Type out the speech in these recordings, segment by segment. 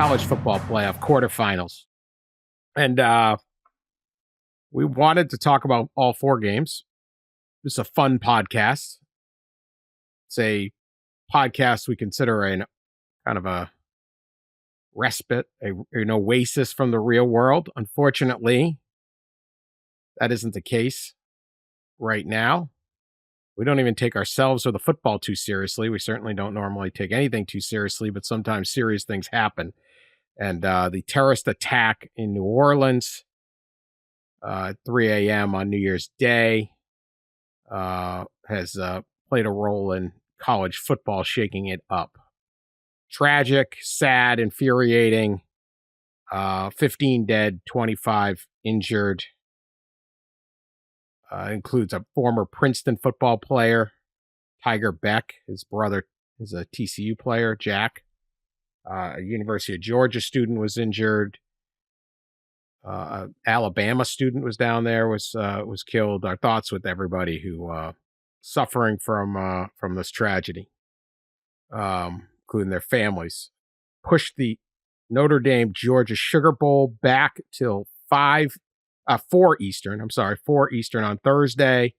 College Football Playoff Quarterfinals. And we wanted to talk about all four games. It's a fun podcast. It's a podcast we consider an kind of a respite, an oasis from the real world. Unfortunately, that isn't the case right now. We don't even take ourselves or the football too seriously. We certainly don't normally take anything too seriously, but sometimes serious things happen. And the terrorist attack in New Orleans at 3 a.m. on New Year's Day has played a role in college football shaking it up. Tragic, sad, infuriating. 15 dead, 25 injured. Includes a former Princeton football player, Tiger Beck. His brother is a TCU player, Jack. A University of Georgia student was injured. Alabama student was down there, was killed. Our thoughts with everybody who suffering from this tragedy, including their families. Pushed the Notre Dame Georgia Sugar Bowl back till 4 Eastern. 4 Eastern on Thursday.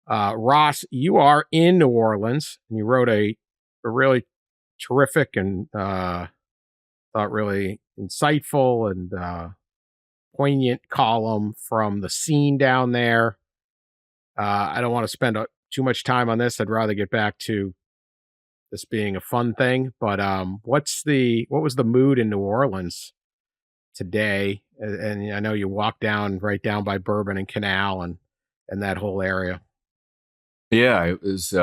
Ross, you are in New Orleans, and you wrote a really terrific and thought really insightful and poignant column from the scene down there. I don't want to spend too much time on this. I'd rather get back to this being a fun thing. But what was the mood in New Orleans today? And I know you walked right down by Bourbon and Canal and that whole area. Yeah, it was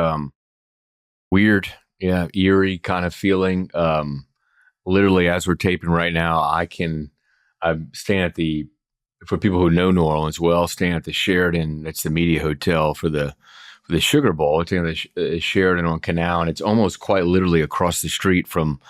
weird. Yeah, eerie kind of feeling. Literally, as we're taping right now, I'm staying at for people who know New Orleans well, staying at the Sheridan. It's the media hotel for the Sugar Bowl. It's in the Sheridan on Canal, and it's almost quite literally across the street from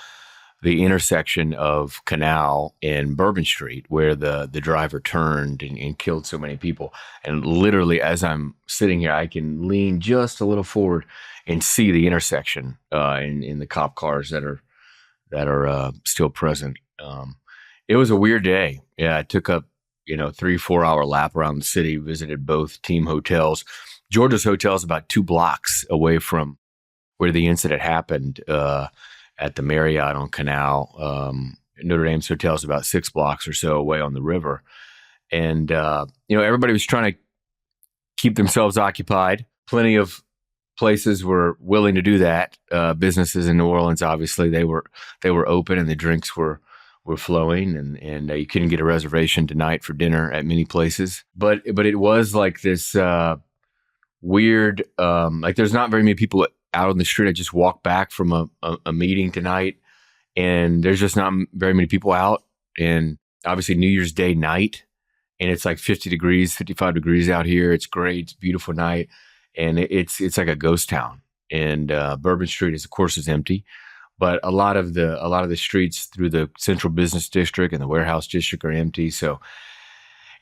the intersection of Canal and Bourbon Street, where the driver turned and killed so many people. And literally, as I'm sitting here, I can lean just a little forward and see the intersection in the cop cars that are still present. It was a weird day. Yeah, I took up 3-4 hour lap around the city, visited both team hotels. Georgia's hotel is about 2 blocks away from where the incident happened at the Marriott on Canal. Notre Dame's hotel is about 6 blocks or so away on the river. And, everybody was trying to keep themselves occupied. Plenty of places were willing to do that. Businesses in New Orleans, obviously, they were open and the drinks were flowing, and you couldn't get a reservation tonight for dinner at many places. But it was like this weird, like there's not very many people out on the street. I just walked back from a meeting tonight, and there's just not very many people out. And obviously New Year's Day night, and it's like 50 degrees, 55 degrees out here. It's great. It's a beautiful night. And it's like a ghost town. And Bourbon Street is empty. But a lot of the streets through the central business district and the warehouse district are empty. So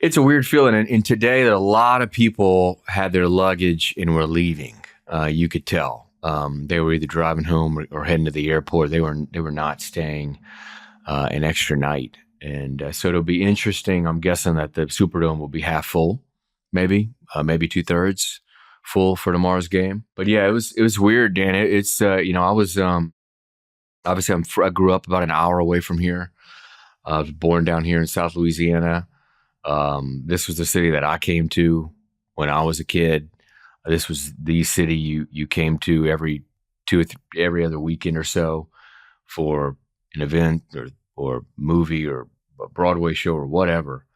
it's a weird feeling. And today that a lot of people had their luggage and were leaving. You could tell. They were either driving home or heading to the airport. They were not staying an extra night. And so it'll be interesting. I'm guessing that the Superdome will be half full, maybe 2/3 full for tomorrow's game. But yeah, it was weird, Dan. It's I was obviously I grew up about an hour away from here. I was born down here in South Louisiana. This was the city that I came to when I was a kid. This was the city you came to every other weekend or so for an event or movie or a Broadway show or whatever.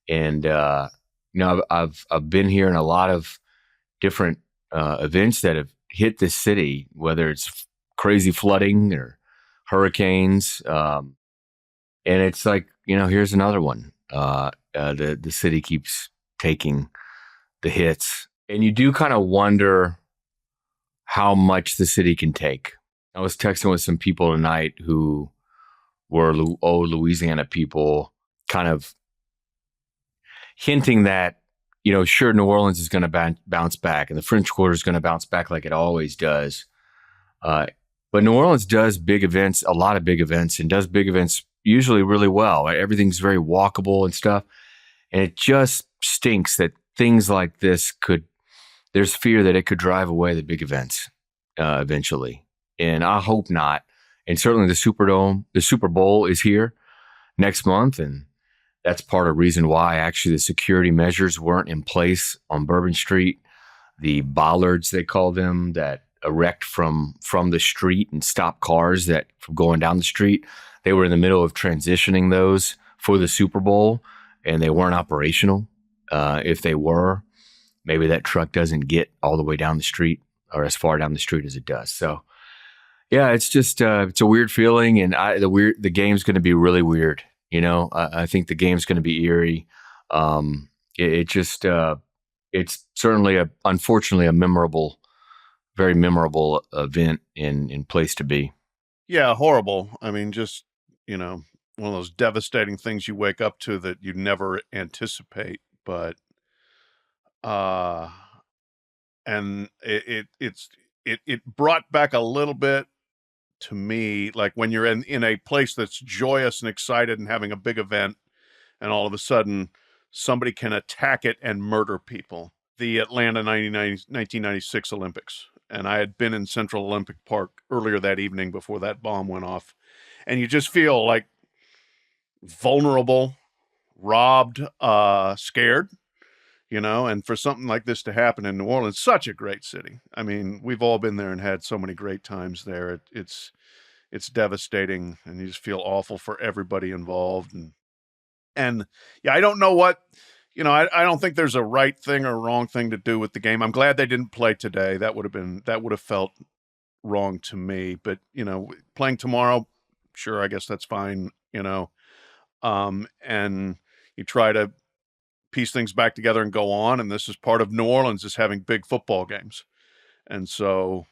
And I've been here in a lot of different events that have hit this city, whether it's crazy flooding or hurricanes. And it's like, here's another one. The city keeps taking the hits. And you do kind of wonder how much the city can take. I was texting with some people tonight who were old Louisiana people, kind of hinting that, sure, New Orleans is going to bounce back and the French Quarter is going to bounce back like it always does. But New Orleans does big events, a lot of big events, and does big events usually really well. Everything's very walkable and stuff. And it just stinks that things like this there's fear that it could drive away the big events eventually. And I hope not. And certainly the Super Bowl is here next month. And that's part of the reason why actually the security measures weren't in place on Bourbon Street. The bollards, they call them, that erect from the street and stop cars that from going down the street. They were in the middle of transitioning those for the Super Bowl, and they weren't operational. If they were, maybe that truck doesn't get all the way down the street or as far down the street as it does. So, yeah, it's just it's a weird feeling, and the game's going to be really weird. You know, I think the game's going to be eerie. It's certainly unfortunately a very memorable event in place to be. Yeah, horrible. I mean, just, one of those devastating things you wake up to that you never anticipate, but and it brought back a little bit to me, like when you're in a place that's joyous and excited and having a big event, and all of a sudden somebody can attack it and murder people. The Atlanta 1996 Olympics. And I had been in Central Olympic Park earlier that evening before that bomb went off. And you just feel like vulnerable, robbed, scared, and for something like this to happen in New Orleans, such a great city. I mean, we've all been there and had so many great times there. It's devastating, and you just feel awful for everybody involved. And yeah, I don't know what, I don't think there's a right thing or wrong thing to do with the game. I'm glad they didn't play today. That would have felt wrong to me. But, playing tomorrow, sure, I guess that's fine, and you try to piece things back together and go on. And this is part of New Orleans, is having big football games. And so,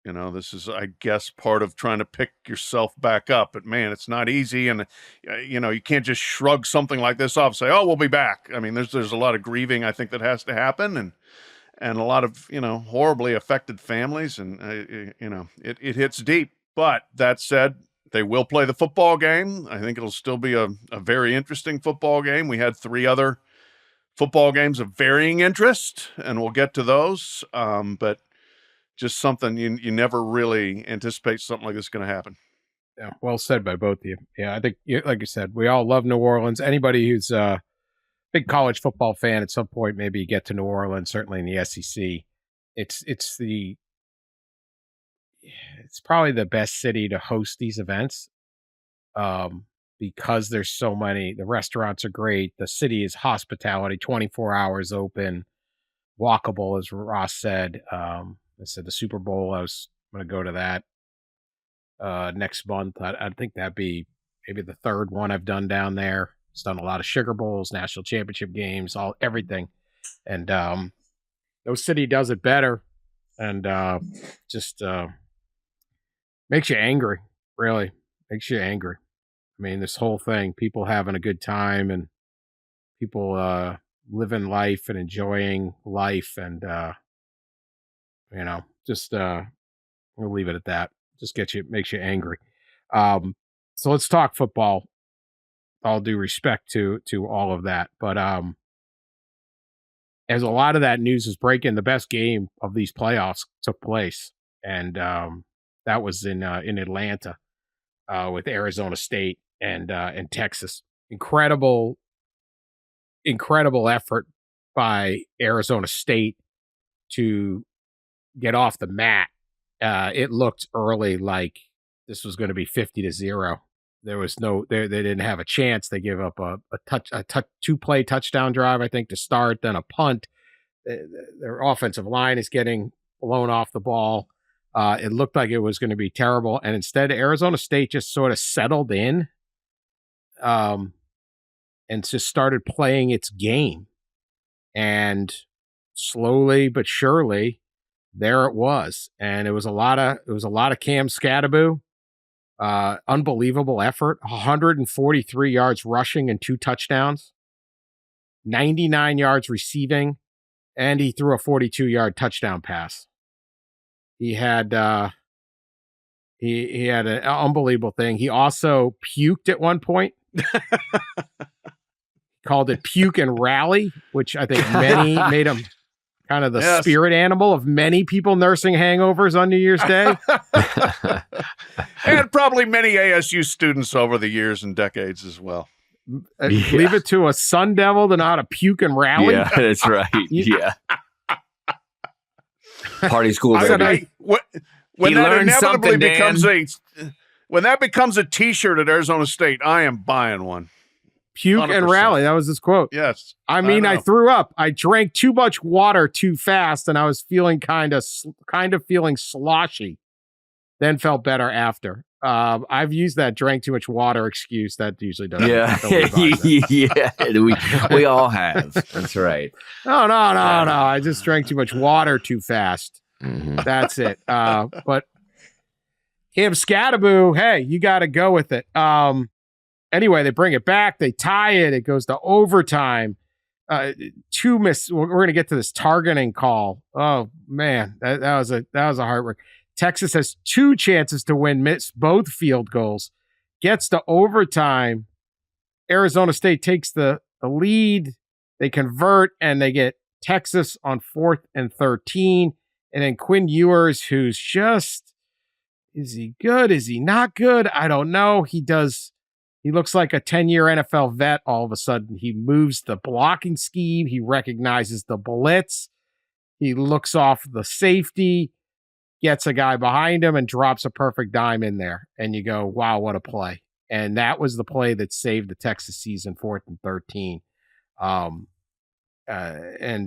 this is, I guess, part of trying to pick yourself back up. But man, it's not easy. And, you can't just shrug something like this off and say, oh, we'll be back. I mean, there's a lot of grieving, I think, that has to happen. And a lot of, horribly affected families. And, it hits deep. But that said, they will play the football game. I think it'll still be a very interesting football game. We had 3 other football games of varying interest, and we'll get to those. But just something you never really anticipate something like this is going to happen. Yeah, well said by both of you. Yeah, I think, like you said, we all love New Orleans. Anybody who's a big college football fan at some point, maybe get to New Orleans, certainly in the SEC. It's probably the best city to host these events, because there's so many. The restaurants are great. The city is hospitality, 24 hours open, walkable, as Ross said. I said the Super Bowl, I was going to go to that next month. I think that'd be maybe the 3rd one I've done down there. It's done a lot of Sugar Bowls, national championship games, everything. And no city does it better. And just makes you angry, really. Makes you angry. I mean, this whole thing, people having a good time and people living life and enjoying life, and just we'll leave it at that. Just makes you angry. So let's talk football. All due respect to all of that, but as a lot of that news is breaking, the best game of these playoffs took place, and that was in Atlanta with Arizona State and Texas. Incredible effort by Arizona State to get off the mat. It looked early like this was going to be 50-0. There was they didn't have a chance. They gave up a 2-play touchdown drive, I think, to start, then a punt. Their offensive line is getting blown off the ball. It looked like it was going to be terrible. And instead, Arizona State just sort of settled in and just started playing its game. And slowly but surely, there it was. And it was a lot of Cam Scatterbo. Unbelievable effort. 143 yards rushing and 2 touchdowns. 99 yards receiving. And he threw a 42-yard touchdown pass. He had He had an unbelievable thing. He also puked at one point. Called it puke and rally, which I think many made him kind of the spirit animal of many people nursing hangovers on New Year's Day. And probably many ASU students over the years and decades as well. Leave it to a Sun Devil to know how to puke and rally. Yeah, that's right. Yeah. Party school. When that inevitably becomes a T-shirt at Arizona State, I am buying one. Puke 100%. And rally. That was his quote. Yes. I mean, I threw up. I drank too much water too fast, and I was feeling kind of feeling sloshy. Then felt better after. I've used that drank too much water excuse. That usually doesn't. Yeah, yeah. We all have. That's right. No. I just drank too much water too fast. Mm-hmm. That's it. But Cam Scattaboo, hey, you got to go with it. Anyway, they bring it back. They tie it. It goes to overtime. We're going to get to this targeting call. Oh man, that was a heartbreak. Texas has 2 chances to win, missed both field goals, gets to overtime. Arizona State takes the lead. They convert and they get Texas on 4th and 13. And then Quinn Ewers, who's just, is he good? Is he not good? I don't know. He looks like a 10-year NFL vet all of a sudden. He moves the blocking scheme. He recognizes the blitz. He looks off the safety, gets a guy behind him, and drops a perfect dime in there. And you go, wow, what a play. And that was the play that saved the Texas season, 4th and 13. And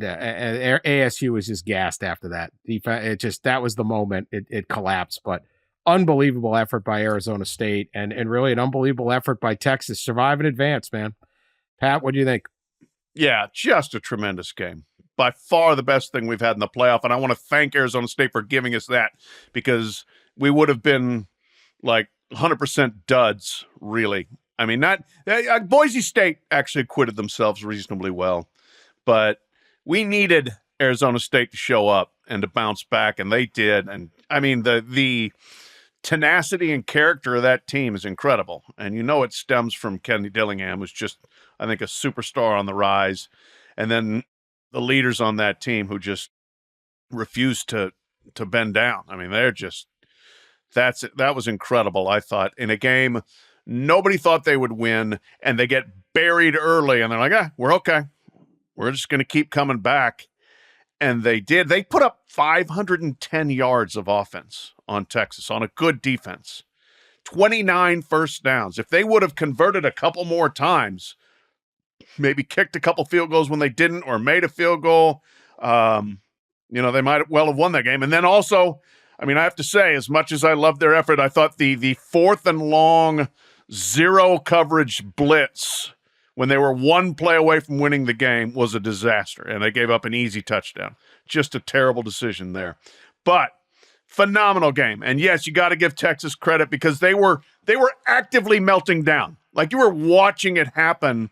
ASU was just gassed after that. That was the moment it collapsed. But unbelievable effort by Arizona State and really an unbelievable effort by Texas. Survive and advance, man. Pat, what do you think? Yeah, just a tremendous game. By far the best thing we've had in the playoff. And I want to thank Arizona State for giving us that, because we would have been like 100% duds, really. I mean, Boise State actually acquitted themselves reasonably well, but we needed Arizona State to show up and to bounce back, and they did. And I mean, the tenacity and character of that team is incredible. And it stems from Kenny Dillingham, who's just, I think, a superstar on the rise. And then the leaders on that team who just refuse to bend down. I mean, they're just, that was incredible, I thought. In a game nobody thought they would win, and they get buried early, and they're like, we're okay. We're just going to keep coming back. And they did. They put up 510 yards of offense on Texas on a good defense. 29 first downs. If they would have converted a couple more times, maybe kicked a couple field goals when they didn't, or made a field goal, they might well have won that game. And then also, I mean, I have to say, as much as I love their effort, I thought the 4th and long zero coverage blitz when they were 1 play away from winning the game was a disaster, and they gave up an easy touchdown. Just a terrible decision there. But phenomenal game. And yes, you got to give Texas credit, because they were actively melting down. Like, you were watching it happen.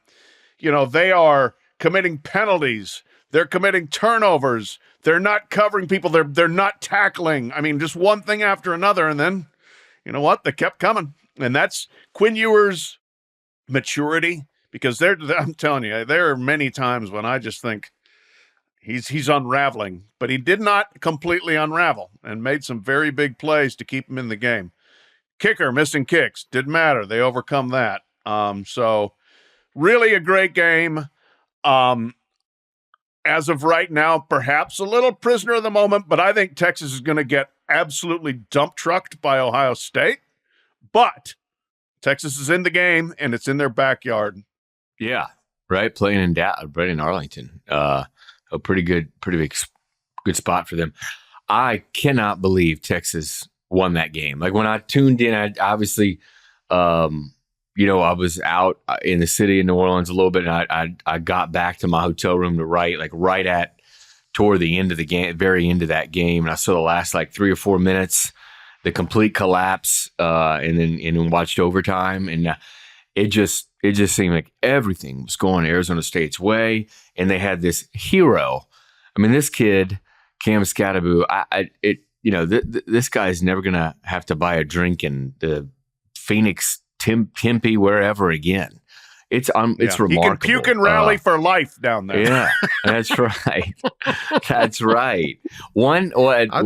They are committing penalties. They're committing turnovers. They're not covering people. They're not tackling. I mean, just one thing after another. And then, you know what? They kept coming. And that's Quinn Ewers' maturity. Because I'm telling you, there are many times when I just think he's unraveling, but he did not completely unravel and made some very big plays to keep him in the game. Kicker missing kicks, didn't matter. They overcome that. So really a great game. As of right now, perhaps a little prisoner of the moment, but I think Texas is going to get absolutely dump trucked by Ohio State. But Texas is in the game, and it's in their backyard. Yeah, right. Playing in Arlington, a pretty good spot for them. I cannot believe Texas won that game. Like, when I tuned in, I obviously, I was out in the city of New Orleans a little bit, and I got back to my hotel room toward the end of the game, very end of that game, and I saw the last 3 or 4 minutes, the complete collapse, and then watched overtime, and it just seemed like everything was going Arizona State's way, and they had this hero. I mean, this kid, Cam Scattaboo, this guy's never going to have to buy a drink in the Phoenix, Tempe, wherever again. It's remarkable. He can puke and rally for life down there. Yeah, that's right. That's right. I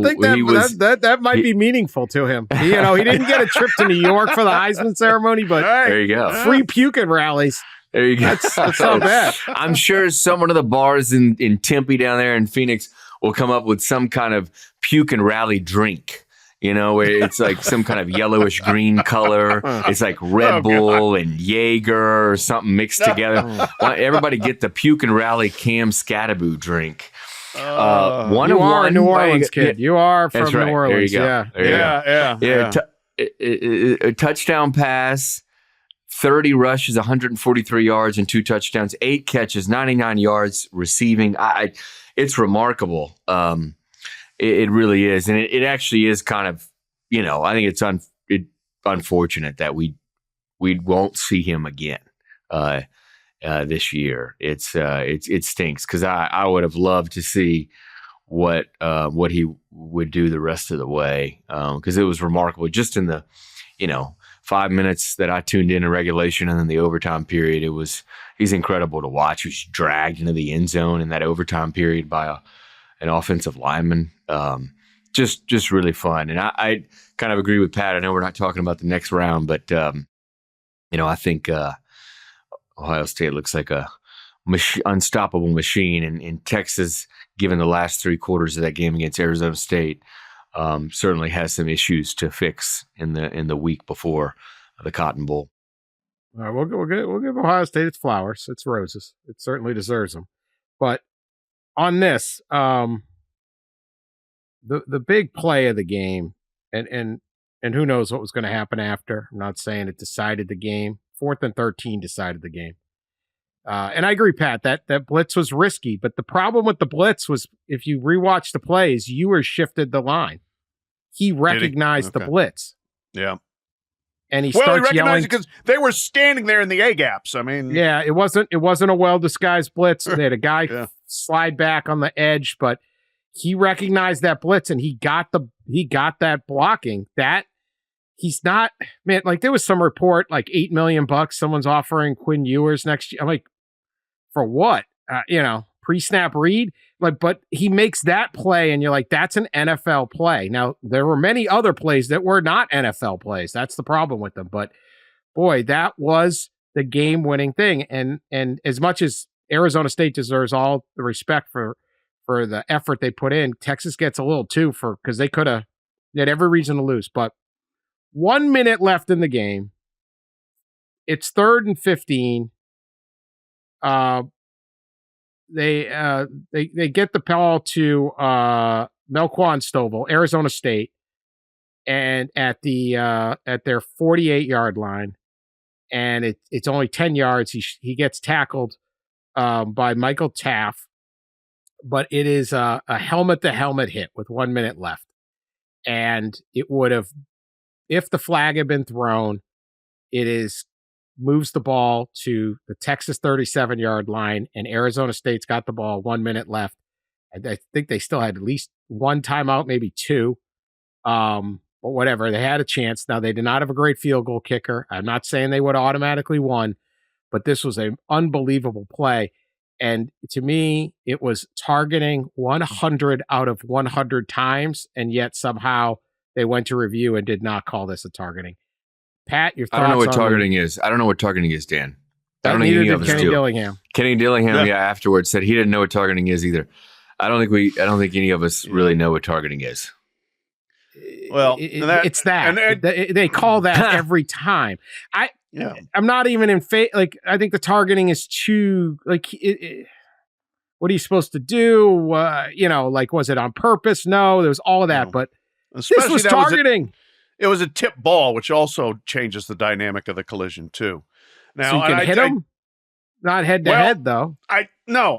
think that might be meaningful to him. He didn't get a trip to New York for the Heisman ceremony, but there you go. Free puke and rallies. There you go. That's not bad. I'm sure someone of the bars in Tempe down there in Phoenix will come up with some kind of puke and rally drink. Where it's like some kind of yellowish green color. It's like Red Bull and Jaeger or something mixed together. Everybody get the puke and rally Cam Scattaboo drink. You are a New Orleans kid. You are from New Orleans. There you go. Yeah. A touchdown pass, 30 rushes, 143 yards and 2 touchdowns, 8 catches, 99 yards receiving. It's remarkable. It really is. And it actually is kind of, I think it's unfortunate that we won't see him again this year. It stinks because I would have loved to see what he would do the rest of the way because it was remarkable. Just in the, 5 minutes that I tuned in regulation and then the overtime period, he's incredible to watch. He was dragged into the end zone in that overtime period by an offensive lineman. Just really fun. And I kind of agree with Pat. I know we're not talking about the next round, but I think Ohio State looks like a unstoppable machine. And Texas, given the last 3 quarters of that game against Arizona State, certainly has some issues to fix in the week before the Cotton Bowl. All right, we'll give Ohio State its flowers, its roses. It certainly deserves them. But on this, the big play of the game, and who knows what was going to happen after. I'm not saying it decided the game. 4th and 13 decided the game. And I agree, Pat, that blitz was risky. But the problem with the blitz was if you rewatch the plays, Ewers shifted the line. He recognized the blitz. Yeah. And he starts yelling because they were standing there in the A gaps. I mean, yeah, it wasn't a well disguised blitz. They had a guy slide back on the edge, but he recognized that blitz and he got that blocking. That he's not, man. Like there was some report like $8 million someone's offering Quinn Ewers next year. I'm like, for what? Pre-snap read. Like, but he makes that play, and you're like, that's an NFL play. Now, there were many other plays that were not NFL plays. That's the problem with them. But boy, that was the game-winning thing. And as much as Arizona State deserves all the respect for the effort they put in, Texas gets a little too because they had every reason to lose. But 1 minute left in the game. It's 3rd and 15. They get the ball to Melquan Stovall, Arizona State, and at their 48-yard line, and it's only 10 yards. He gets tackled by Michael Taff, but it is a helmet-to-helmet hit with 1 minute left, and it would have, if the flag had been thrown, moves the ball to the Texas 37-yard line, and Arizona State's got the ball, 1 minute left. I think they still had at least 1 timeout, maybe 2. But whatever, they had a chance. Now, they did not have a great field goal kicker. I'm not saying they would have automatically won, but this was an unbelievable play. And to me, it was targeting 100 out of 100 times, and yet somehow they went to review and did not call this a targeting. Pat, your thoughts? I don't know what targeting is. I don't know what targeting is, Dan. I don't think any of us Kenny do. Dillingham. Kenny Dillingham, afterwards said he didn't know what targeting is either. I don't think any of us really know what targeting is. Well, it's that. They call that every time. I'm not even in favor. Like, I think the targeting is too, like, what are you supposed to do? Was it on purpose? No, there was all of that, No. but Especially this was targeting. It was a tip ball, which also changes the dynamic of the collision too. Now, so you can hit him, not head to head, though. All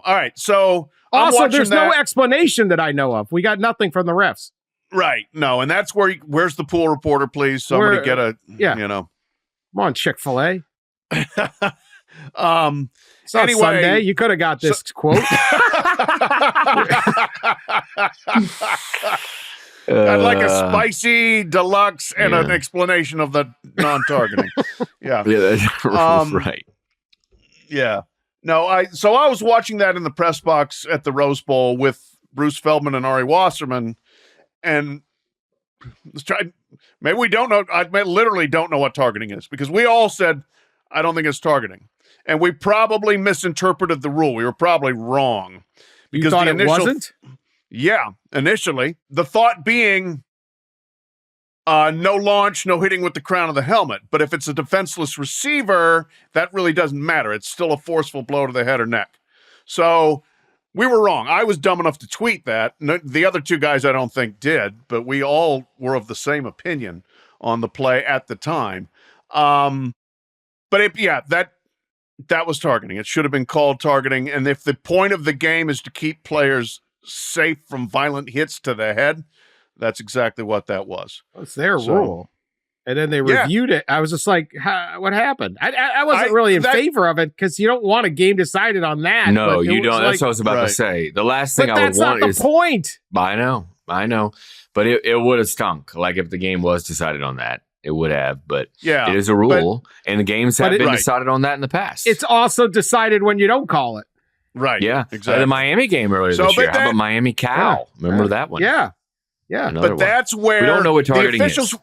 right. So also, there's no explanation that I know of. We got nothing from the refs. Right. No, and that's where's the pool reporter, please? Somebody get a Come on, Chick-fil-A. It's not Anyway, Sunday. You could have got this quote. I'd like a spicy deluxe and an explanation of the non-targeting. Yeah. That's right. Yeah. No, so I was watching that in the press box at the Rose Bowl with Bruce Feldman and Ari Wasserman, and maybe we don't know. I literally don't know what targeting is, because we all said, I don't think it's targeting. And we probably misinterpreted the rule. We were probably wrong. Because you thought it wasn't? Yeah, initially. The thought being no launch, no hitting with the crown of the helmet. But if it's a defenseless receiver, that really doesn't matter. It's still a forceful blow to the head or neck. So we were wrong. I was dumb enough to tweet that. The other two guys I don't think did, but we all were of the same opinion on the play at the time. But that was targeting. It should have been called targeting. And if the point of the game is to keep players safe from violent hits to the head, that's exactly what that was. It's their rule. And then they reviewed it. I was just like, what happened? I wasn't really in favor of it, because you don't want a game decided on that. No, you don't. That's what I was about to say. The last thing I would want is... That's not the point. I know. But it would have stunk. Like, if the game was decided on that, it would have. But it is a rule, and the games have been decided on that in the past. It's also decided when you don't call it. Right. Yeah. Exactly. The Miami game earlier this year. How about Miami Cal? Remember that one? Yeah. But that's where we don't know what targeting is.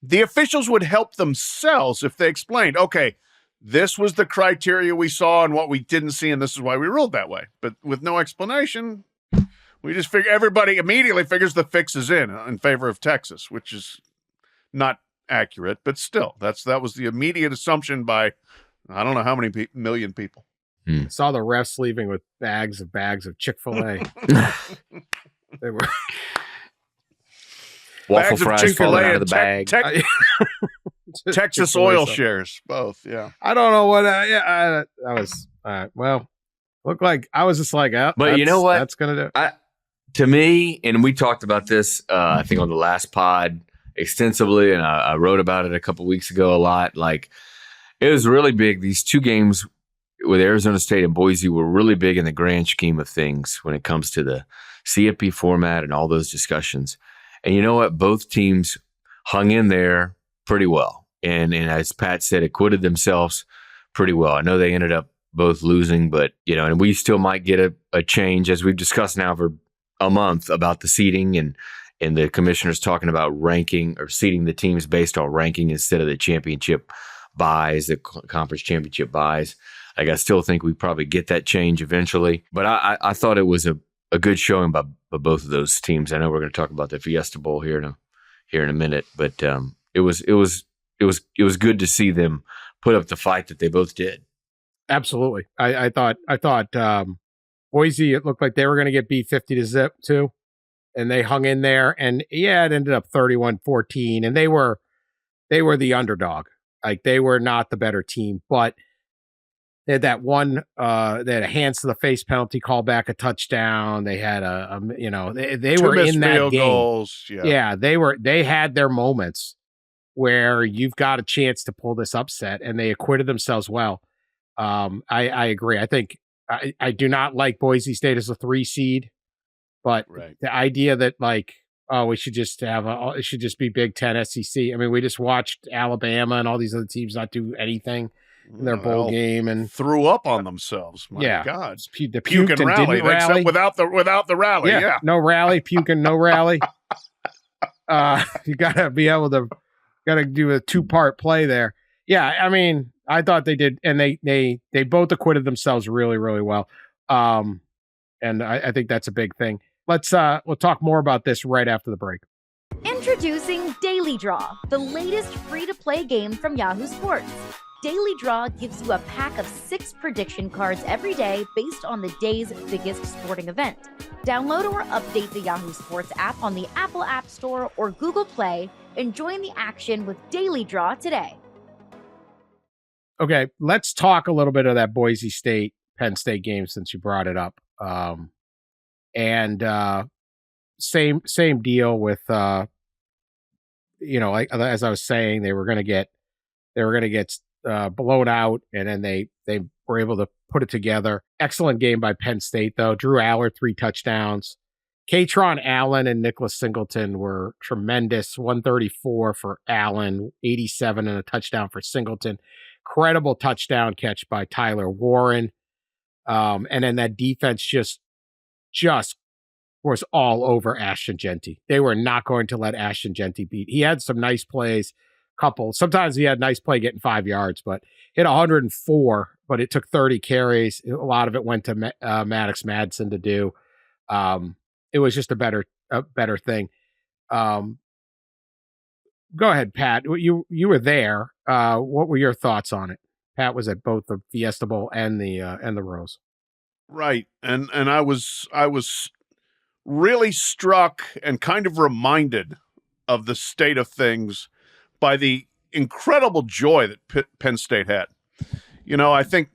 The officials would help themselves if they explained, okay, this was the criteria we saw and what we didn't see, and this is why we ruled that way. But with no explanation, we just figure everybody immediately figures the fix is in favor of Texas, which is not accurate, but still, that was the immediate assumption by I don't know how many million people. I saw the refs leaving with bags of Chick-fil-A. They were waffle fries falling out of the bag. Texas oil shares, both. Yeah, I don't know what. I was well. Looked like I was just like, but you know what? That's gonna do. To me, and we talked about this, I think on the last pod extensively, and I wrote about it a couple weeks ago a lot. Like, it was really big. These two games with Arizona State and Boise were really big in the grand scheme of things when it comes to the CFP format and all those discussions. And you know what? Both teams hung in there pretty well. And as Pat said, acquitted themselves pretty well. I know they ended up both losing, but, and we still might get a change, as we've discussed now for a month, about the seeding and the commissioners talking about ranking or seeding the teams based on ranking instead of the championship buys, the conference championship buys. Like, I still think we probably get that change eventually. But I thought it was a good showing by both of those teams. I know we're going to talk about the Fiesta Bowl here in a minute, but it was good to see them put up the fight that they both did. Absolutely. I thought Boise, it looked like they were going to get beat 50-0 too, and they hung in there, and it ended up 31-14, and they were the underdog. Like, they were not the better team, but they had that one. They had a hands to the face penalty, call back a touchdown. They had they were in that game. Goals. Yeah, they had their moments where you've got a chance to pull this upset, and they acquitted themselves well. I agree. I think I do not like Boise State as a 3 seed, but the idea that we should just it should just be Big Ten SEC. I mean, we just watched Alabama and all these other teams not do anything in their bowl game and threw up on themselves. My God, the puke and rally, except without the rally. Yeah, no rally, puke and no rally. You gotta be able to do a 2-part play there. Yeah, I mean, I thought they did, and they both acquitted themselves really, really well. And I think that's a big thing. We'll talk more about this right after the break. Introducing Daily Draw, the latest free-to-play game from Yahoo Sports. Daily Draw gives you a pack of 6 prediction cards every day based on the day's biggest sporting event. Download or update the Yahoo Sports app on the Apple App Store or Google Play and join the action with Daily Draw today. Okay, let's talk a little bit of that Boise State Penn State game since you brought it up. Same deal with like as I was saying, they were going to get blown out, and then they were able to put it together. Excellent game by Penn State though. Drew Allard 3 touchdowns. Katron Allen and Nicholas Singleton were tremendous. 134 for Allen, 87 and a touchdown for Singleton. Incredible touchdown catch by Tyler Warren. And then that defense just was all over Ashton Jeanty. They were not going to let Ashton Jeanty beat. He had some nice plays, sometimes he had a nice play getting 5 yards, but hit 104, but it took 30 carries. A lot of it went to Maddox Madsen to do. It was just a better thing. Go ahead, Pat. You were there. What were your thoughts on it? Pat was at both the Fiesta Bowl and the Rose. Right, and I was really struck and kind of reminded of the state of things by the incredible joy that Penn State had. I think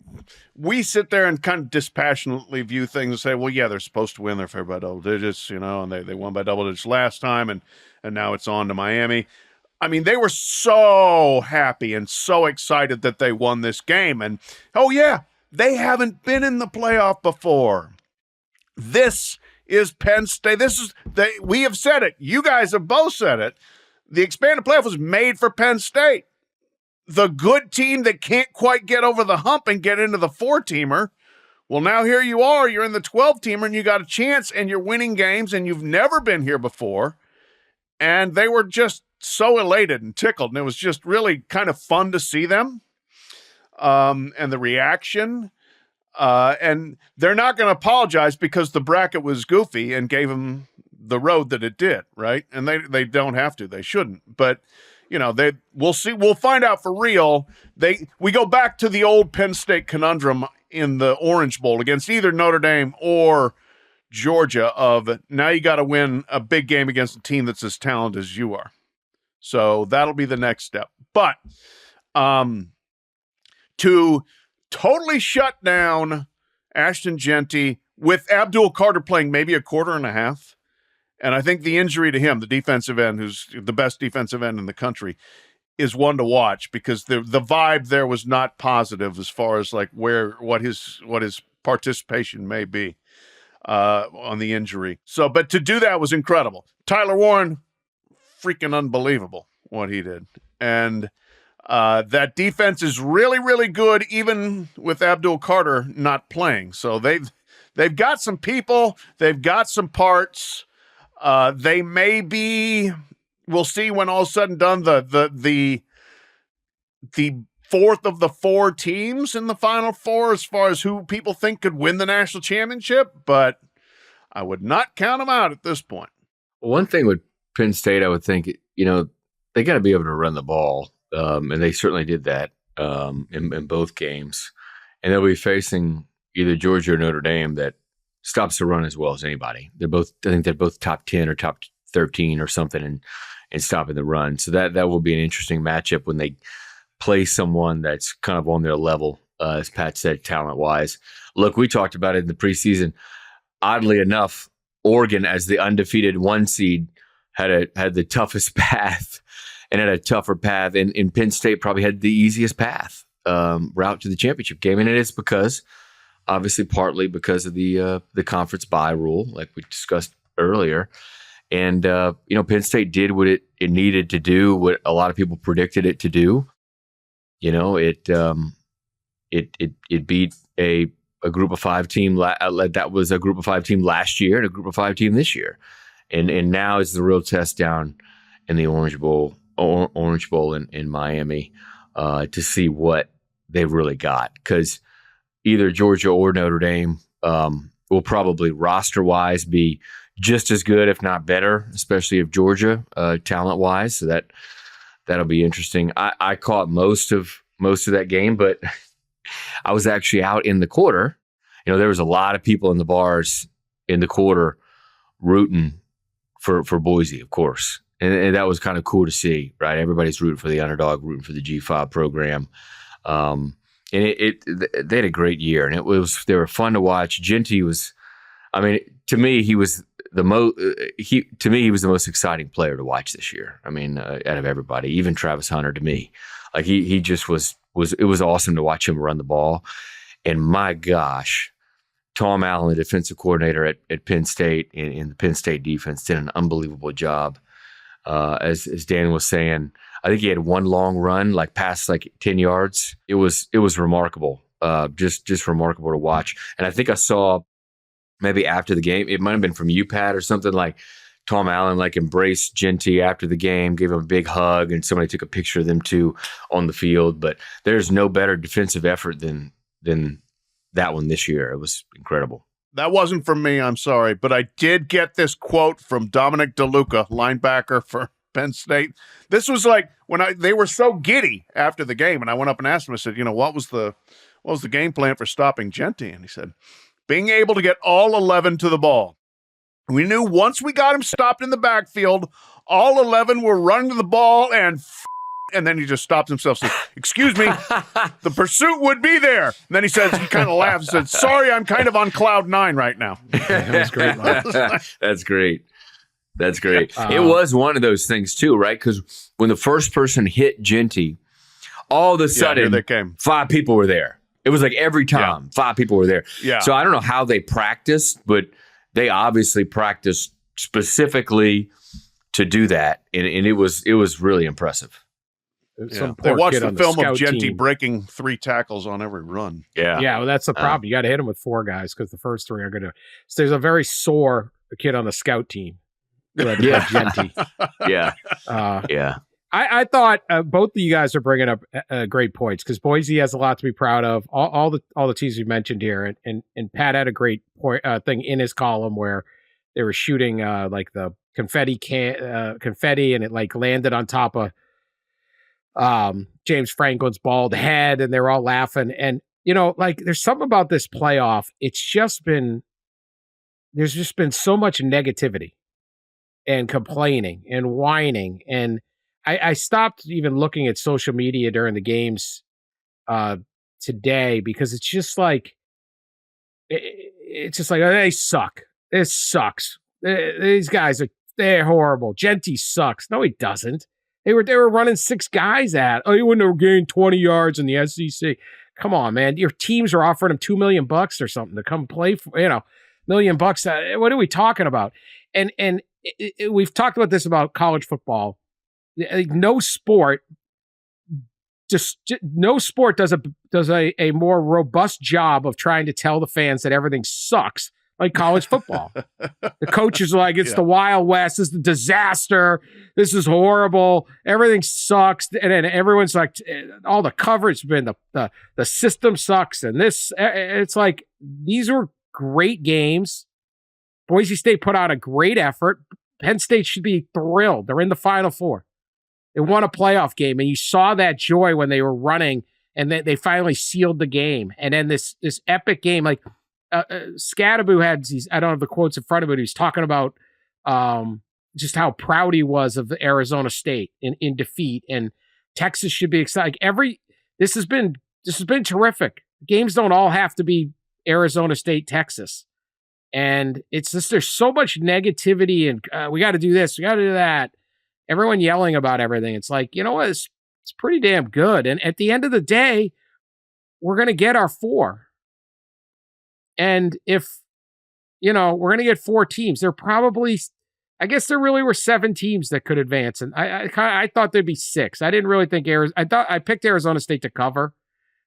we sit there and kind of dispassionately view things and say, well, yeah, they're supposed to win. They're favored by double digits, and they won by double digits last time, and now it's on to Miami. I mean, they were so happy and so excited that they won this game. And, oh, yeah, they haven't been in the playoff before. This is Penn State. We have said it. You guys have both said it. The expanded playoff was made for Penn State. The good team that can't quite get over the hump and get into the 4-teamer. Well, now here you are. You're in the 12-teamer and you got a chance and you're winning games and you've never been here before. And they were just so elated and tickled. And it was just really kind of fun to see them. And the reaction. And they're not going to apologize because the bracket was goofy and gave them the road that it did, right? And they don't have to. They shouldn't. But we'll see. We'll find out for real. We go back to the old Penn State conundrum in the Orange Bowl against either Notre Dame or Georgia of now you got to win a big game against a team that's as talented as you are. So that'll be the next step. But to totally shut down Ashton Jeanty with Abdul Carter playing maybe a quarter and a half. And I think the injury to him, the defensive end, who's the best defensive end in the country, is one to watch because the vibe there was not positive as far as like what his participation may be on the injury. So, but to do that was incredible. Tyler Warren, freaking unbelievable what he did. And that defense is really, really good, even with Abdul Carter not playing. So they've got some people, they've got some parts. They may be, we'll see when all said and done, the fourth of the 4 teams in the Final Four as far as who people think could win the national championship, but I would not count them out at this point. One thing with Penn State, I would think, they got to be able to run the ball, and they certainly did that in both games. And they'll be facing either Georgia or Notre Dame that stops the run as well as anybody. I think they're both top 10 or top 13 or something in stopping the run. So that will be an interesting matchup when they play someone that's kind of on their level, as Pat said, talent-wise. Look, we talked about it in the preseason. Oddly enough, Oregon, as the undefeated 1 seed, had the toughest path and had a tougher path. And Penn State probably had the easiest path route to the championship game. And it is obviously partly because of the conference bye rule, like we discussed earlier. And, Penn State did what it needed to do, what a lot of people predicted it to do. It beat a group of 5 team. That was a group of 5 team last year and a group of 5 team this year. And now is the real test down in the Orange Bowl in Miami to see what they've really got. Because either Georgia or Notre Dame will probably roster-wise be just as good, if not better, especially if Georgia talent-wise. So that'll be interesting. I caught most of that game, but I was actually out in the quarter. There was a lot of people in the bars in the quarter rooting for Boise, of course. And that was kind of cool to see, right? Everybody's rooting for the underdog, rooting for the G5 program. And they had a great year, and they were fun to watch. Jeanty was, to me, he was the most exciting player to watch this year. Out of everybody, even Travis Hunter, to me, like he just was. It was awesome to watch him run the ball, and my gosh, Tom Allen, the defensive coordinator at Penn State, in the Penn State defense, did an unbelievable job. As Dan was saying, I think he had one long run, like past like 10 yards. It was remarkable, just remarkable to watch. And I think I saw maybe after the game, it might have been from UPAT or something, like Tom Allen like embraced Jeanty after the game, gave him a big hug, and somebody took a picture of them two on the field. But there's no better defensive effort than that one this year. It was incredible. That wasn't from me, I'm sorry, but I did get this quote from Dominic DeLuca, linebacker for Penn State. This was like when they were so giddy after the game, and I went up and asked him, I said, what was the game plan for stopping Jeanty? And he said, being able to get all 11 to the ball. We knew once we got him stopped in the backfield, all 11 were running to the ball and then he just stopped himself, said, excuse me, the pursuit would be there. And then he kind of laughed and said, sorry, I'm kind of on cloud 9 right now. That was great. That's great. That's great. It was one of those things too, right? Because when the first person hit Jeanty, all of a sudden, here they came. 5 people were there. It was like every time 5 people were there. Yeah. So I don't know how they practiced, but they obviously practiced specifically to do that. And it was really impressive. They watched the film of Jeanty breaking 3 tackles on every run. Yeah, well, that's the problem. You got to hit him with 4 guys because the first 3 are going to. So there's a very sore kid on the scout team. Jeanty. Yeah. I thought both of you guys are bringing up great points because Boise has a lot to be proud of. All the teams you mentioned here, and Pat had a great point thing in his column where they were shooting like the confetti and it like landed on top of James Franklin's bald head, and they're all laughing. And like there's something about this playoff. There's just been so much negativity and complaining and whining, and I stopped even looking at social media during the games today because it's just like oh, they suck. This sucks. These guys they're horrible. Jeanty sucks. No, he doesn't. They were running 6 guys at. Oh, you wouldn't have gained 20 yards in the SEC. Come on, man. Your teams are offering him $2 million or something to come play for, $1 million. What are we talking about? And we've talked about this about college football. No sport does a more robust job of trying to tell the fans that everything sucks like college football. The coaches are like, it's the Wild West, this is the disaster, this is horrible, everything sucks, and then everyone's like, all the coverage has been the system sucks, and it's like these were great games. Boise State put out a great effort. Penn State should be thrilled. They're in the Final Four. They won a playoff game, and you saw that joy when they were running, and they finally sealed the game. And then this epic game, like Scadaboo had these, I don't have the quotes in front of it, he's talking about just how proud he was of the Arizona State in defeat, and Texas should be excited. This has been terrific. Games don't all have to be Arizona State, Texas. And it's just, there's so much negativity and we got to do this, we got to do that. Everyone yelling about everything. It's like, you know what? It's pretty damn good. And at the end of the day, we're going to get our 4. And if, we're going to get 4 teams, there probably, I guess there really were 7 teams that could advance. And I thought there'd be 6. I didn't really think I picked Arizona State to cover,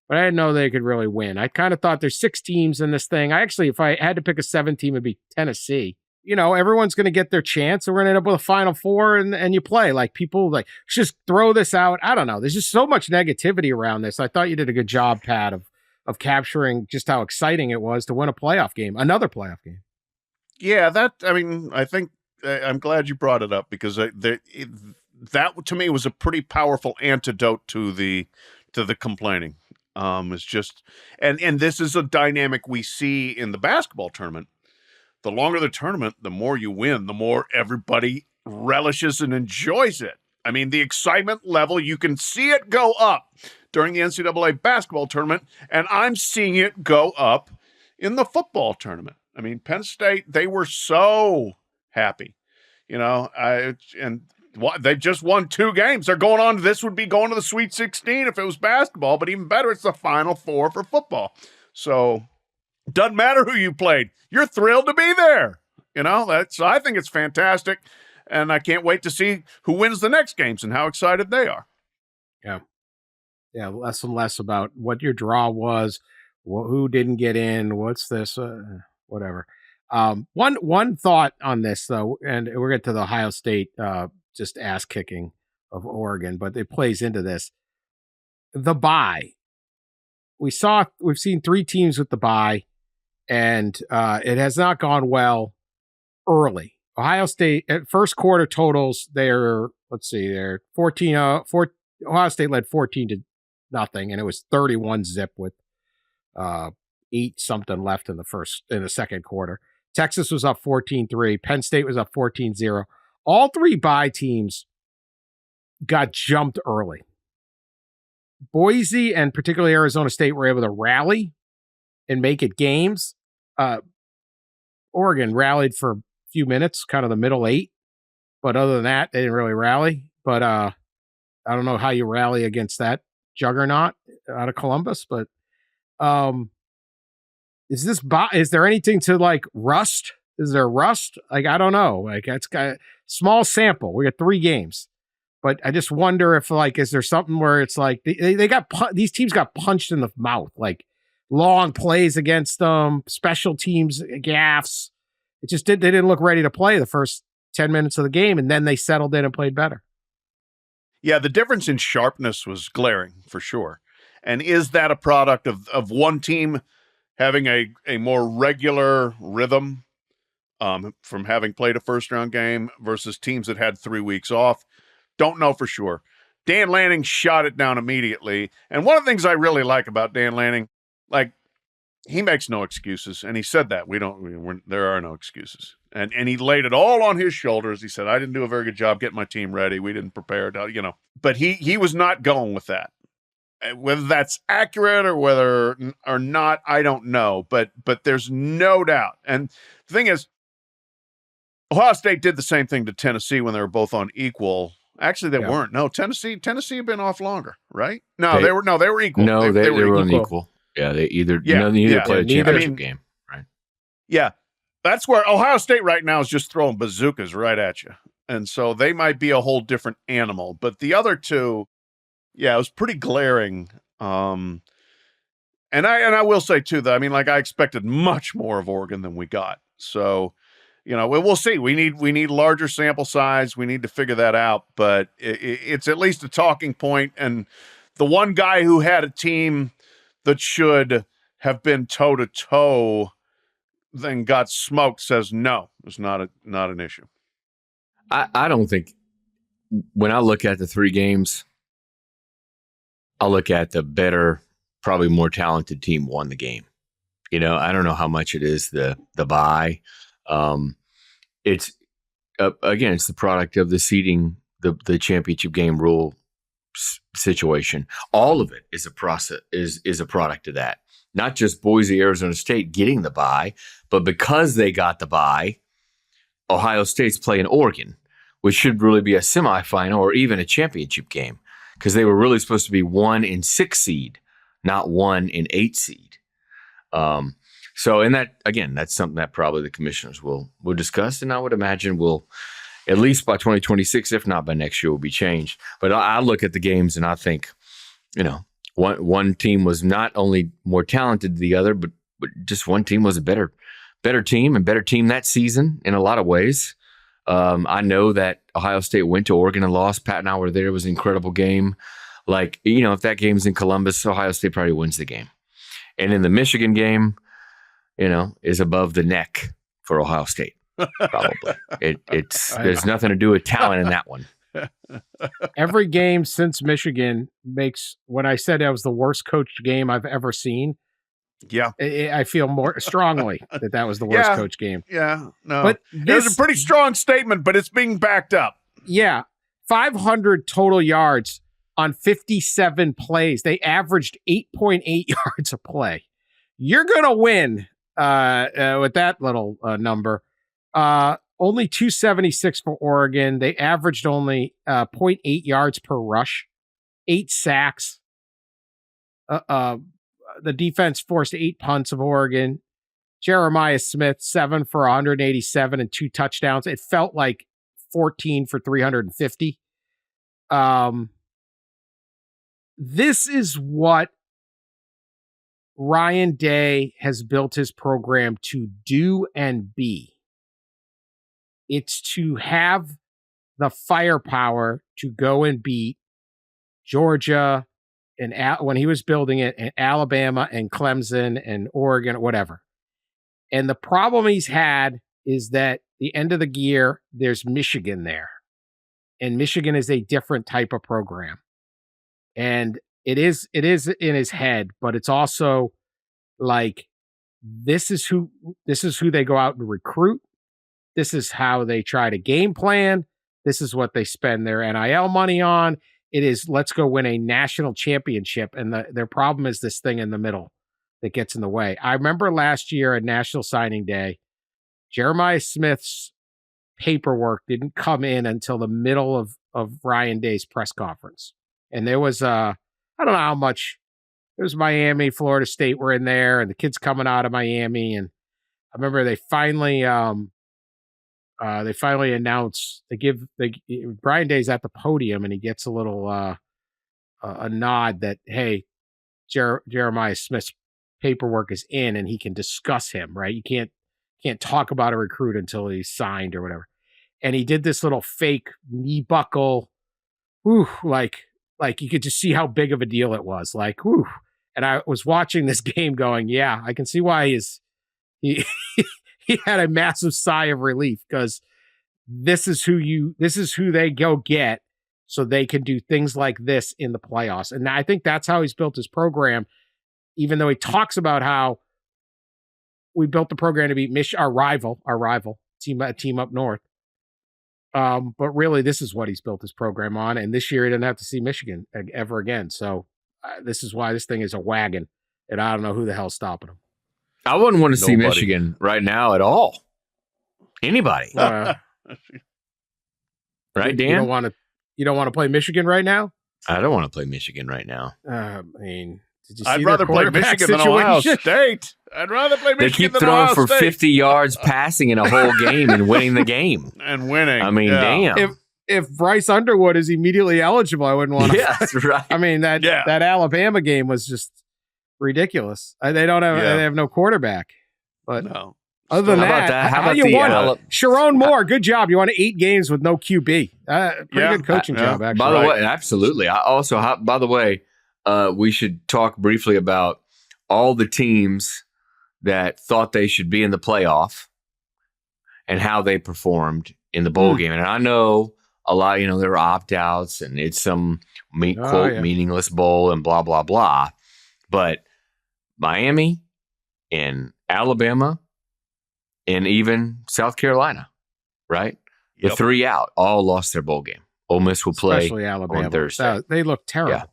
but I didn't know they could really win. I kind of thought there's 6 teams in this thing. If I had to pick a 7th team, it'd be Tennessee. Everyone's going to get their chance. So we're going to end up with a Final Four and you play. Like people like, just throw this out. I don't know. There's just so much negativity around this. I thought you did a good job, Pat, of capturing just how exciting it was to win a playoff game, another playoff game. Yeah, I think I'm glad you brought it up because that to me was a pretty powerful antidote to the complaining. It's just, and this is a dynamic we see in the basketball tournament. The longer the tournament, the more you win, the more everybody relishes and enjoys it. I mean, the excitement level, you can see it go up during the NCAA basketball tournament, and I'm seeing it go up in the football tournament. I mean, Penn State, they were so happy, and they've just won 2 games. They're going on. This would be going to the Sweet 16 if it was basketball, but even better, it's the Final Four for football. So Doesn't matter who you played. You're thrilled to be there. I think it's fantastic. And I can't wait to see who wins the next games and how excited they are. Yeah. Yeah. Less and less about what your draw was, who didn't get in, what's this, whatever. One thought on this, though, and we'll get to the Ohio State just ass kicking of Oregon, but it plays into this. The bye. We've seen 3 teams with the bye, and it has not gone well early. Ohio State at first quarter totals, they're 14. Ohio State led 14-0, and it was 31-0 with 8 something left in the second quarter. Texas was up 14-3. Penn State was up 14-0. All 3 bye teams got jumped early. Boise and particularly Arizona State were able to rally and make it games. Oregon rallied for a few minutes, kind of the middle 8. But other than that, they didn't really rally. But I don't know how you rally against that juggernaut out of Columbus. But is there anything to like rust? Is there rust? Like, I don't know. Like, it's got a small sample. We got 3 games. But I just wonder if, like, is there something where it's like these teams got punched in the mouth, like long plays against them, special teams gaffes. They didn't look ready to play the first 10 minutes of the game, and then they settled in and played better. Yeah, the difference in sharpness was glaring for sure. And is that a product of one team having a more regular rhythm from having played a first-round game versus teams that had 3 weeks off? Don't know for sure. Dan Lanning shot it down immediately. And one of the things I really like about Dan Lanning, like, he makes no excuses. And he said that there are no excuses. And he laid it all on his shoulders. He said, I didn't do a very good job getting my team ready. We didn't prepare, but he was not going with that. Whether that's accurate or whether or not, I don't know, but there's no doubt. And the thing is, Ohio State did the same thing to Tennessee when they were both on equal. Actually, they weren't. No, Tennessee had been off longer, right? No, they were equal. No, they were unequal. Yeah, they either neither played a championship game, right? Yeah, that's where Ohio State right now is just throwing bazookas right at you, and so they might be a whole different animal. But the other two, yeah, it was pretty glaring. And I will say too that I expected much more of Oregon than we got. So, we'll see. We need larger sample size. We need to figure that out. But it's at least a talking point. And the one guy who had a team that should have been toe to toe, then got smoked, says no, it's not an issue. I don't think, when I look at the 3 games, I'll look at the better, probably more talented team won the game. I don't know how much it is the bye. It's again, it's the product of the seeding, the championship game rule situation. All of it is a process, is a product of that. Not just Boise, Arizona State getting the bye, but because they got the bye, Ohio State's playing Oregon, which should really be a semifinal or even a championship game, because they were really supposed to be 1 in 6 seed, not 1 in 8 seed. So, and that, again, that's something that probably the commissioners will discuss, and I would imagine will, at least by 2026, if not by next year, will be changed. But I look at the games and I think, one team was not only more talented than the other, but just one team was a better team and better team that season in a lot of ways. I know that Ohio State went to Oregon and lost. Pat and I were there. It was an incredible game. Like, if that game's in Columbus, Ohio State probably wins the game. And in the Michigan game, is above the neck for Ohio State. Probably. There's nothing to do with talent in that one. Every game since Michigan makes, when I said that was the worst coached game I've ever seen, yeah, I feel more strongly that was the worst coach game. Yeah, no, but it was a pretty strong statement, but it's being backed up. Yeah, 500 total yards on 57 plays. They averaged 8.8 yards a play. You're gonna win with that little number. Only 276 for Oregon. They averaged only 0.8 yards per rush, 8 sacks. The defense forced 8 punts of Oregon. Jeremiah Smith, 7 for 187 and 2 touchdowns. It felt like 14 for 350. This is what Ryan Day has built his program to do and be. It's to have the firepower to go and beat Georgia and when he was building it, and Alabama and Clemson and Oregon, whatever. And the problem he's had is that the end of the year, there's Michigan there. And Michigan is a different type of program. And it is in his head, but it's also like, this is who they go out and recruit. This is how they try to game plan. This is what they spend their NIL money on. It is, let's go win a national championship. And their problem is this thing in the middle that gets in the way. I remember last year at National Signing Day, Jeremiah Smith's paperwork didn't come in until the middle of Ryan Day's press conference. And there was, I don't know how much, it was Miami, Florida State were in there, and the kids coming out of Miami. And I remember they finally announced, Brian Day's at the podium, and he gets a little a nod that, hey, Jeremiah Smith's paperwork is in and he can discuss him, right? You can't talk about a recruit until he's signed or whatever. And he did this little fake knee buckle, like you could just see how big of a deal it was, like, whew. And I was watching this game going, yeah, I can see why he had a massive sigh of relief, because this is who they go get so they can do things like this in the playoffs. And I think that's how he's built his program, even though he talks about how we built the program to beat our rival team up north. But really, this is what he's built his program on. And this year, he didn't have to see Michigan ever again. So this is why this thing is a wagon, and I don't know who the hell's stopping him. I wouldn't want to see Michigan right now at all. Anybody. Right, Dan? You don't want to play Michigan right now? I don't want to play Michigan right now. I mean, did you see I'd rather play Michigan than Ohio State. I'd rather play Michigan than Ohio State. They keep throwing for 50 yards passing in a whole game and winning the game. And winning. I mean, damn. If Bryce Underwood is immediately eligible, I wouldn't want to. Yeah, that's right. I mean, that Alabama game was just ridiculous. They have no quarterback. But no. Other than how about you won? Sharon Moore, good job. You won 8 games with no QB. Pretty good coaching job, actually. By the way, absolutely. By the way, we should talk briefly about all the teams that thought they should be in the playoff and how they performed in the bowl game. And I know a lot, there were opt-outs and it's some meaningless bowl and blah, blah, blah. But Miami and Alabama and even South Carolina, right? The 3 out all lost their bowl game. Ole Miss will play especially Alabama. On Thursday. They look terrible. Yeah.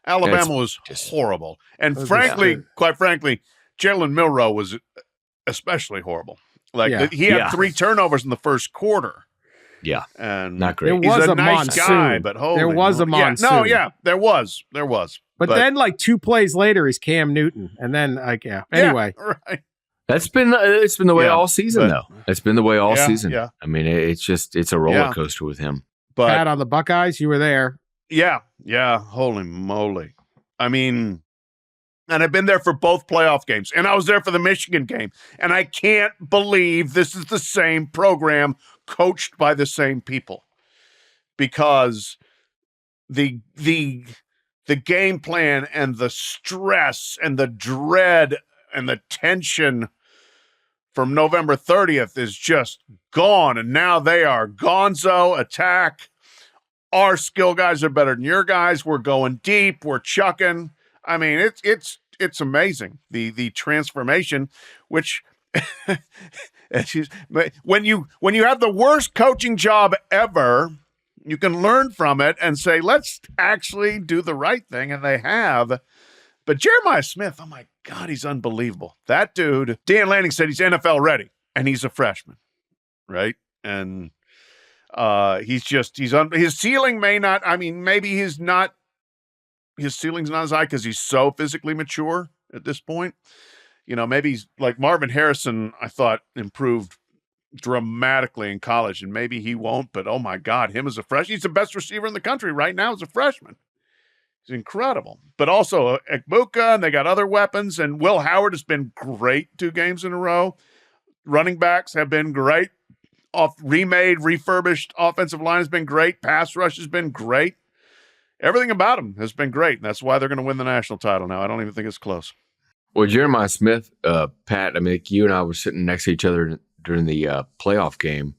Alabama was horrible. And quite frankly, Jalen Milroe was especially horrible. He had 3 turnovers in the first quarter. Yeah. And not great. He's a nice guy, but there was a monsoon. There was. But then 2 plays later, he's Cam Newton. And then anyway. Yeah, right. It's been the way all season, though. It's been the way all season. Yeah. I mean, it's a roller coaster with him. But Pat on the Buckeyes, you were there. Yeah. Holy moly. I mean, and I've been there for both playoff games, and I was there for the Michigan game, and I can't believe this is the same program coached by the same people, because the game plan and the stress and the dread and the tension from November 30th is just gone, and now they are gonzo attack. Our skill guys are better than your guys. We're going deep. We're chucking. I mean, it's amazing, the transformation, which when you have the worst coaching job ever, you can learn from it and say, let's actually do the right thing, and they have. But Jeremiah Smith, oh my God, he's unbelievable. That dude, Dan Lanning said he's NFL ready, and he's a freshman, right? And his ceiling may not, maybe his ceiling's not as high because he's so physically mature at this point. maybe he's like Marvin Harrison, I thought improved dramatically in college, and maybe he won't, but oh my God, him as a freshman, he's the best receiver in the country right now as a freshman. He's incredible. But also Ekbuka, and they got other weapons, and Will Howard has been great 2 games in a row. Running backs have been great. Remade, refurbished offensive line has been great. Pass rush has been great. Everything about him has been great, and that's why they're going to win the national title now. I don't even think it's close. Well, Jeremiah Smith, Pat, I mean, you and I were sitting next to each other during the playoff game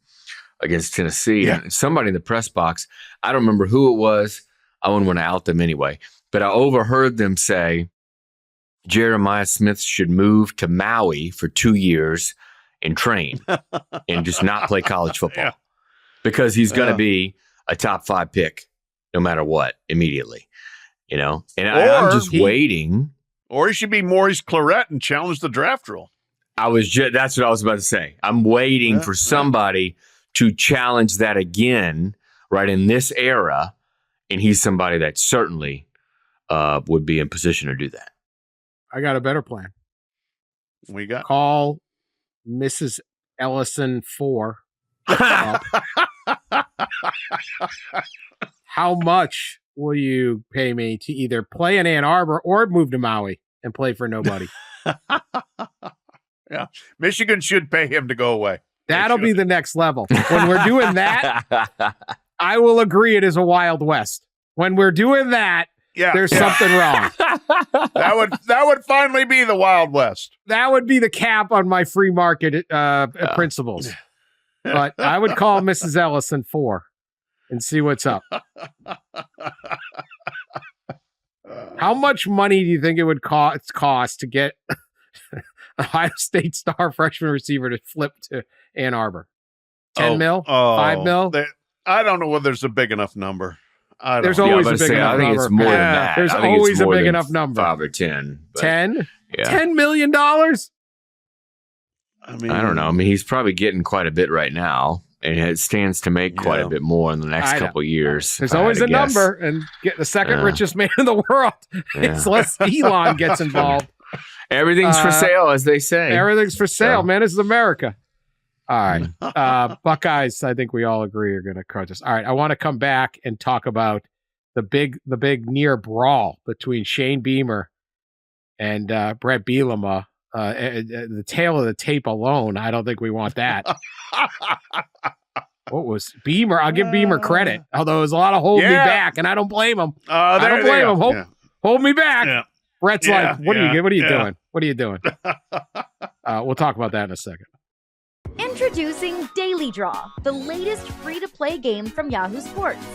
against Tennessee. Yeah. And somebody in the press box, I don't remember who it was. I wouldn't want to out them anyway. But I overheard them say Jeremiah Smith should move to Maui for 2 years and train and just not play college football because he's going to be a top 5 pick no matter what immediately, And I'm just waiting. Or he should be Maurice Claret and challenge the draft rule. That's what I was about to say. I'm waiting for somebody to challenge that again, right in this era, and he's somebody that certainly would be in position to do that. I got a better plan. We got call Mrs. Ellison 4. How much will you pay me to either play in Ann Arbor or move to Maui and play for nobody? Yeah, Michigan should pay him to go away. That'll be the next level. When we're doing that, I will agree it is a Wild West. When we're doing that, there's something wrong. That would finally be the Wild West. That would be the cap on my free market principles. But I would call Mrs. Ellison 4 and see what's up. How much money do you think it would cost to get Ohio State star freshman receiver to flip to Ann Arbor? 10 mil? 5 mil? I don't know whether there's a big enough number. There's always a big enough number. I think it's more than that. There's always a big enough number. 5 or 10. 10? Yeah. $10 million? I mean, I don't know. I mean, he's probably getting quite a bit right now, and it stands to make quite a bit more in the next couple of years. There's always a number, and get the second richest man in the world. It's less Elon gets involved. Everything's for sale, as they say. Everything's for sale, man. This is America. All right. Buckeyes, I think we all agree, are going to crush us. All right. I want to come back and talk about the big near brawl between Shane Beamer and Brett Bielema. The tail of the tape alone, I don't think we want that. What was Beamer? I'll give Beamer credit, although it was a lot of holding me back, and I don't blame him. I don't blame him. Hold me back. Yeah. Brett's like, what are you doing? What are you doing? We'll talk about that in a second. Introducing Daily Draw, the latest free-to-play game from Yahoo Sports.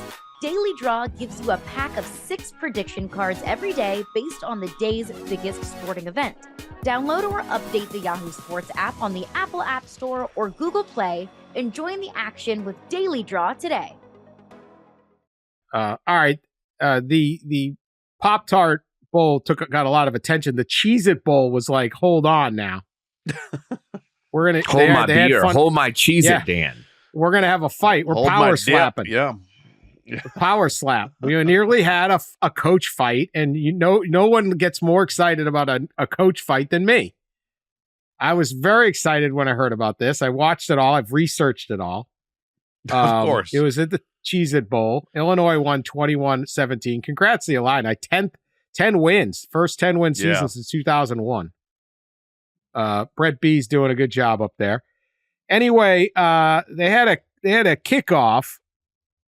Daily Draw gives you a pack of 6 prediction cards every day based on the day's biggest sporting event. Download or update the Yahoo Sports app on the Apple App Store or Google Play and join the action with Daily Draw today. All right. The Pop-Tart Bowl got a lot of attention. The Cheez-it Bowl was like, hold on now. We're gonna hold my beer, hold my Cheez-it, Dan. We're gonna have a fight. We're power slapping. Yeah. Power slap. We nearly had a coach fight, and no one gets more excited about a coach fight than me. I was very excited when I heard about this. I watched it all. I've researched it all. Of course. It was at the Cheez-it Bowl. Illinois won 21-17. Congrats to the Illini. 10 wins. First 10-win season since 2001. Brett B's doing a good job up there. Anyway, they had a kickoff.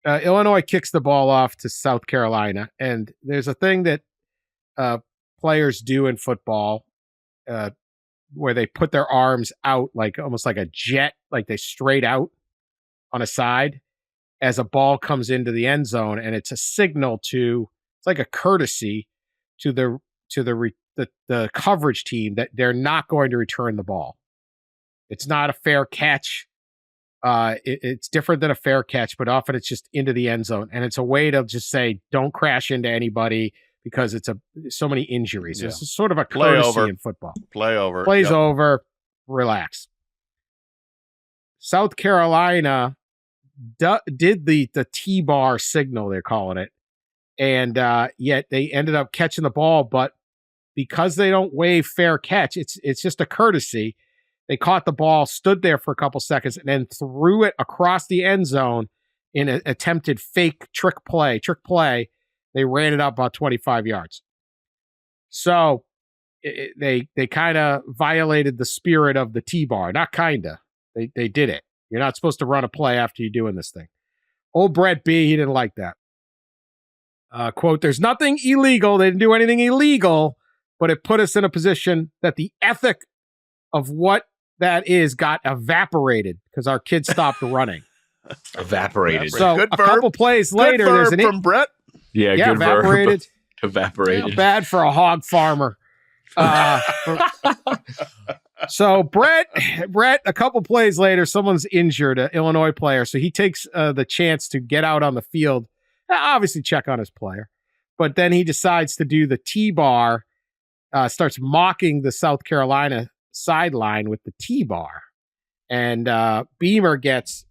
Illinois kicks the ball off to South Carolina, and there's a thing that players do in football where they put their arms out like almost like a jet, like they straight out on a side as a ball comes into the end zone, and it's a signal to, it's like a courtesy to the coverage team that they're not going to return the ball. It's not a fair catch. It's different than a fair catch, but often it's just into the end zone. And it's a way to just say, don't crash into anybody because it's so many injuries. Yeah. It's sort of a courtesy in football. Plays over, relax. South Carolina did the T-bar signal, they're calling it. And yet they ended up catching the ball, but because they don't waive fair catch, it's just a courtesy. They caught the ball, stood there for a couple seconds, and then threw it across the end zone in an attempted fake trick play. They ran it up about 25 yards. So they kind of violated the spirit of the T-bar. Not kind of. They did it. You're not supposed to run a play after you're doing this thing. Old Brett B, he didn't like that. Quote, there's nothing illegal. They didn't do anything illegal, but it put us in a position that the ethic of what that is got evaporated because our kids stopped running. Evaporated. So Good a verb. couple plays later, Good there's verb an from Brett. Yeah, yeah, good evaporated. verb. Evaporated. Yeah, bad for a hog farmer. So Brett, a couple plays later, someone's injured, an Illinois player. So he takes the chance to get out on the field, obviously check on his player. But then he decides to do the T-bar, starts mocking the South Carolina sideline with the T-bar. And Beamer gets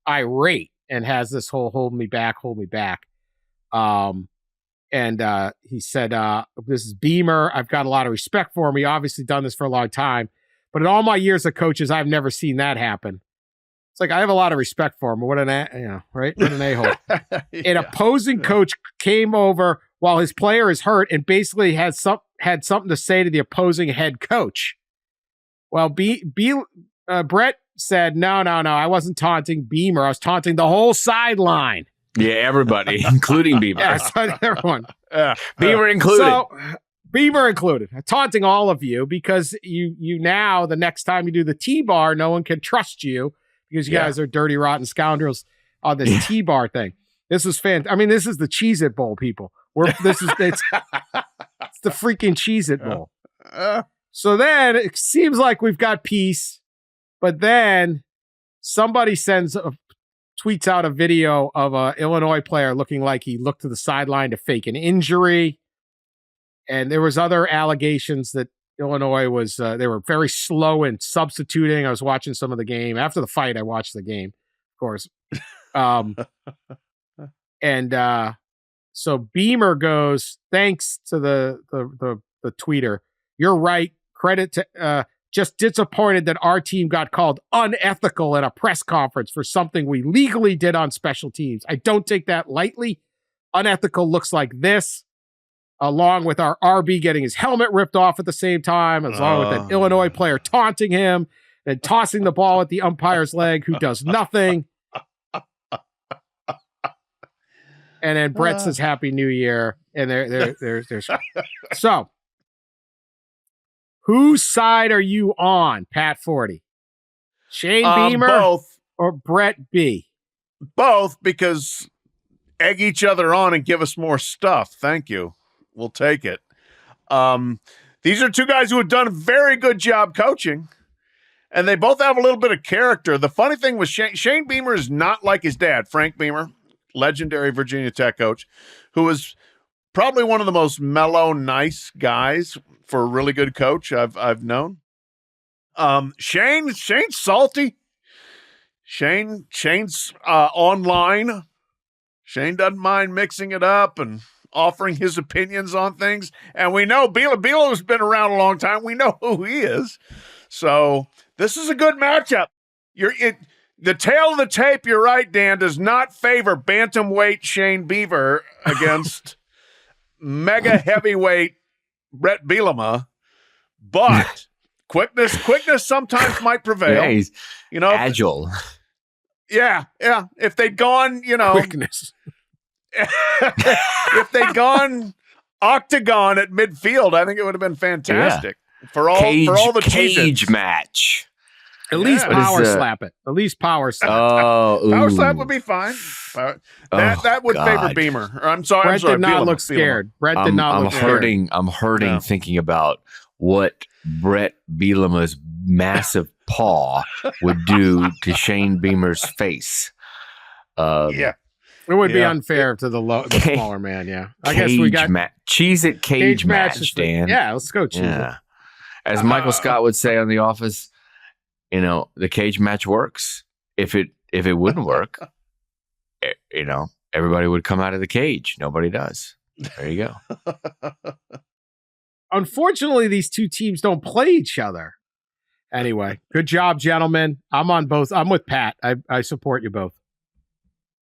irate and has this whole hold me back. And he said, this is Beamer. I've got a lot of respect for him. He obviously done this for a long time. But in all my years of coaches, I've never seen that happen. It's like, I have a lot of respect for him. What an a-hole. An opposing coach came over while his player is hurt and basically had something to say to the opposing head coach. Well, Brett said, no, I wasn't taunting Beamer. I was taunting the whole sideline. Yeah, everybody, including Beamer. Yeah, everyone. Beamer included. So, Beamer included. Taunting all of you because you now, the next time you do the T-bar, no one can trust you because you guys are dirty, rotten scoundrels on this T-bar thing. This is fantastic. I mean, this is the Cheez-it Bowl, people. It's the freaking Cheez-it Bowl. So then it seems like we've got peace, but then somebody tweets out a video of an Illinois player looking like he looked to the sideline to fake an injury. And there was other allegations that Illinois was, they were very slow in substituting. I was watching some of the game. After the fight, I watched the game, of course. So Beamer goes, thanks to the tweeter. You're right. Credit to, just disappointed that our team got called unethical at a press conference for something we legally did on special teams. I don't take that lightly. Unethical looks like this, along with our RB getting his helmet ripped off at the same time, along with an Illinois player taunting him and tossing the ball at the umpire's leg, who does nothing. And then Brett says, Happy New Year. And there's so. Whose side are you on, Pat Forde? Shane Beamer both. Or Brett B? Both, because egg each other on and give us more stuff. Thank you. We'll take it. These are two guys who have done a very good job coaching, and they both have a little bit of character. The funny thing was Shane Beamer is not like his dad, Frank Beamer, legendary Virginia Tech coach, who was probably one of the most mellow, nice guys for a really good coach I've known. Shane's salty. Shane's online. Shane doesn't mind mixing it up and offering his opinions on things. And we know Bielema's been around a long time. We know who he is. So this is a good matchup. The tail of the tape, you're right, Dan, does not favor bantamweight Shane Beaver against mega heavyweight Brett Bielema, but quickness sometimes might prevail. Yeah, he's agile. Yeah. If they'd gone, Quickness. if they'd gone octagon at midfield, I think it would have been fantastic for all the cage Cheez-its. match. At least power slap it. At least power slap. Power slap would be fine. That would favor Beamer. I'm sorry. Brett did not look scared. Brett did not look scared. I'm hurting thinking about what Brett Bielema's massive paw would do to Shane Beamer's face. It would be unfair to the smaller man. Yeah, I guess we got Cheez-it cage match, Dan. Yeah, let's go Cheez-it. Yeah. As Michael Scott would say on The Office, the cage match works. If it wouldn't work, everybody would come out of the cage. Nobody does. There you go. Unfortunately, these two teams don't play each other. Anyway, good job, gentlemen. I'm on both. I'm with Pat. I support you both.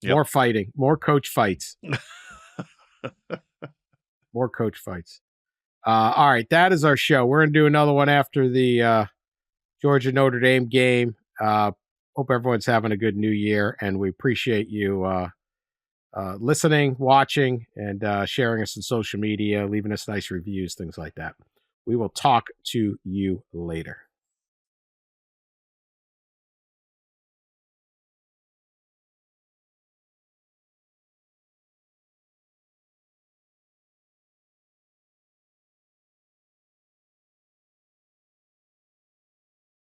Yep. More fighting, more coach fights. More coach fights. All right, that is our show. We're going to do another one after the Georgia Notre Dame game. Hope everyone's having a good new year, and we appreciate you listening, watching, and sharing us on social media, leaving us nice reviews, things like that. We will talk to you later.